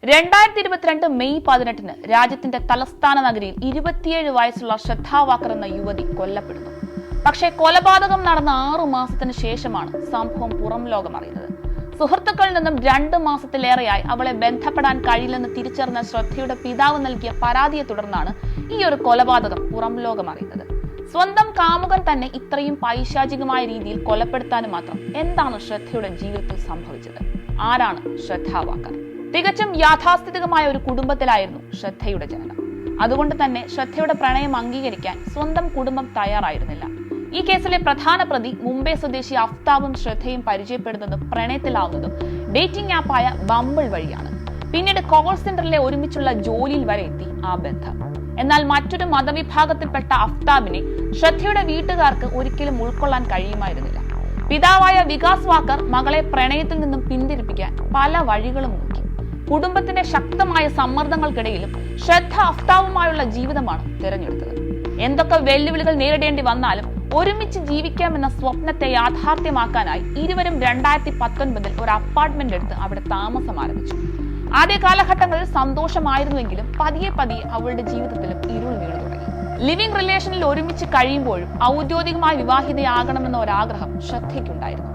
2022 May 18 രാജ്യത്തിന്റെ തലസ്ഥാന നഗരിയിൽ 27 വയസ്സുള്ള ശ്രദ്ധ വാക്കർ എന്ന യുവതി കൊല്ലപ്പെടുന്നു. പക്ഷേ കൊലപാതകം നടന്ന 6 മാസത്തിന് ശേഷമാണ് സംഭവം പുറം ലോകം അറിയുന്നത്. സുഹൃത്തുക്കളിൽ നിന്നും 2 മാസത്തിലേറെയായി അവളെ ബന്ധപ്പെടാൻ കഴിയില്ലെന്ന് തിരിച്ചറിഞ്ഞ ശ്രദ്ധയുടെ പിതാവ് നൽകിയ പരാതിയെ തുടർന്നാണ് ഈ ഒരു കൊലപാതകം പുറം ലോകം അറിയുന്നത്. സ്വന്തം കാമുകൻ തന്നെ ഇത്രയും പൈശാചികമായ രീതിയിൽ കൊലപ്പെടുത്താനും മാത്രം എന്താണ് ശ്രദ്ധയുടെ ജീവിതത്തിൽ സംഭവിച്ചത്? ആരാണ് ശ്രദ്ധ വാക്കർ? തികച്ചും യാഥാസ്ഥിതികമായ ഒരു കുടുംബത്തിലായിരുന്നു ശ്രദ്ധയുടെ ജനനം. അതുകൊണ്ട് തന്നെ ശ്രദ്ധയുടെ പ്രണയം അംഗീകരിക്കാൻ സ്വന്തം കുടുംബം തയ്യാറായിരുന്നില്ല. ഈ കേസിലെ പ്രധാന പ്രതി മുംബൈ സ്വദേശി അഫ്താബും ശ്രദ്ധയും പരിചയപ്പെടുന്നതും പ്രണയത്തിലാവുന്നതും ഡേറ്റിംഗ് ആപ്പായ ബംബിൾ വഴിയാണ്. പിന്നീട് കോൾ സെന്ററിലെ ഒരുമിച്ചുള്ള ജോലിയിൽ വരെ എത്തി ആ ബന്ധം. എന്നാൽ മറ്റൊരു മതവിഭാഗത്തിൽപ്പെട്ട അഫ്താബിനെ ശ്രദ്ധയുടെ വീട്ടുകാർക്ക് ഒരിക്കലും ഉൾക്കൊള്ളാൻ കഴിയുമായിരുന്നില്ല. പിതാവായ വികാസ് വാക്കർ മകളെ പ്രണയത്തിൽ നിന്നും പിന്തിരിപ്പിക്കാൻ പല വഴികളും നോക്കി. കുടുംബത്തിന്റെ ശക്തമായ സമ്മർദ്ദങ്ങൾക്കിടയിലും ശ്രദ്ധ അഫ്താബുമായുള്ള ജീവിതമാണ് തിരഞ്ഞെടുത്തത്. എന്തൊക്കെ വെല്ലുവിളികൾ നേരിടേണ്ടി വന്നാലും ഒരുമിച്ച് ജീവിക്കാമെന്ന സ്വപ്നത്തെ യാഥാർത്ഥ്യമാക്കാനായി ഇരുവരും 2019 ഒരു അപ്പാർട്ട്മെന്റ് എടുത്ത് അവിടെ താമസം ആരംഭിച്ചു. ആദ്യ കാലഘട്ടങ്ങളിൽ സന്തോഷമായിരുന്നുവെങ്കിലും പതിയെ പതിയെ അവളുടെ ജീവിതത്തിലും ഇരുൾ വീണു തുടങ്ങി. ലിവിംഗ് റിലേഷനിൽ ഒരുമിച്ച് കഴിയുമ്പോഴും ഔദ്യോഗികമായി വിവാഹിതയാകണമെന്ന ഒരാഗ്രഹം ശ്രദ്ധയ്ക്കുണ്ടായിരുന്നു.